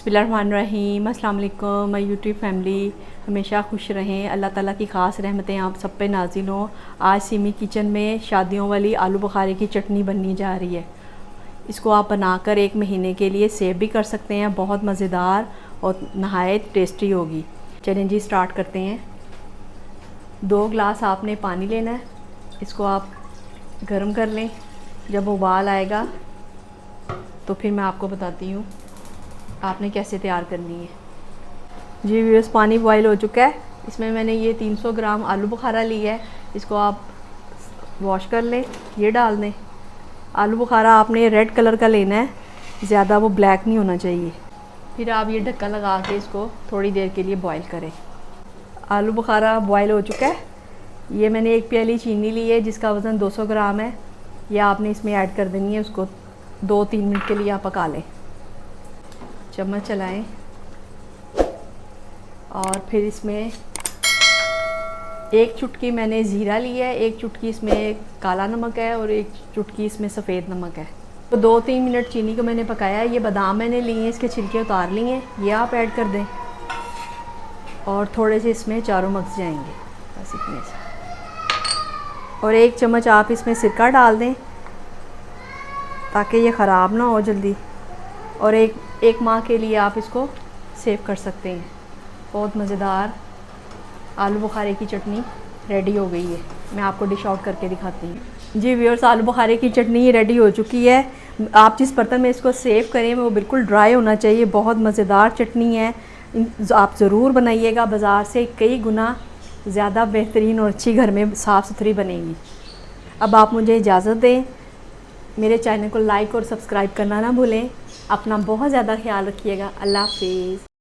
बिस्मिल्लाहिर्रहमानिर्रहीम। अस्सलाम वालेकुम माय यूट्यूब फैमिली। हमेशा खुश रहें, अल्लाह ताला की ख़ास रहमतें आप सब पे नाज़िल हों। आज सिमी किचन में शादियों वाली आलू बुखारे की चटनी बननी जा रही है। इसको आप बनाकर 1 महीने के लिए सेव भी कर सकते हैं। बहुत मज़ेदार और नहायत टेस्टी होगी। चलें जी स्टार्ट करते हैं। 2 गिलास आपने पानी लेना है, इसको आप गर्म कर लें। जब उबाल आएगा तो फिर मैं आपको बताती हूँ आपने कैसे तैयार करनी है। जी व्यूअर्स, पानी बॉयल हो चुका है। इसमें मैंने ये 300 ग्राम आलू बुखारा लिया है, इसको आप वॉश कर लें। ये डाल दें। आलू बुखारा आपने रेड कलर का लेना है, ज़्यादा वो ब्लैक नहीं होना चाहिए। फिर आप ये ढक्कन लगा के इसको थोड़ी देर के लिए बॉयल करें। आलू बुखारा बॉयल हो चुका है। ये मैंने 1 प्याली चीनी ली है जिसका वज़न 200 ग्राम है। यह आपने इसमें ऐड कर देनी है। उसको 2-3 मिनट के लिए आप पका लें। चम्मच चलाएं और फिर इसमें 1 चुटकी मैंने ज़ीरा लिया है, 1 चुटकी इसमें काला नमक है और 1 चुटकी इसमें सफ़ेद नमक है। तो 2-3 मिनट चीनी को मैंने पकाया है। ये बादाम मैंने लिए हैं, इसके छिलके उतार लिए हैं, ये आप ऐड कर दें और थोड़े से इसमें चारों मगज जाएंगे, बस इतने से। और 1 चम्मच आप इसमें सिरका डाल दें ताकि ये ख़राब ना हो जल्दी। और एक माह के लिए आप इसको सेव कर सकते हैं। बहुत मज़ेदार आलू बुखारे की चटनी रेडी हो गई है। मैं आपको डिश आउट करके दिखाती हूँ। जी व्यूअर्स, आलू बुखारे की चटनी रेडी हो चुकी है। आप जिस बर्तन में इसको सेव करें वो बिल्कुल ड्राई होना चाहिए। बहुत मज़ेदार चटनी है, आप ज़रूर बनाइएगा। बाज़ार से कई गुना ज़्यादा बेहतरीन और अच्छी घर में साफ़ सुथरी बनेगी। अब आप मुझे इजाज़त दें। मेरे चैनल को लाइक और सब्सक्राइब करना ना भूलें। अपना बहुत ज़्यादा ख्याल रखिएगा। अल्लाह हाफ़िज़।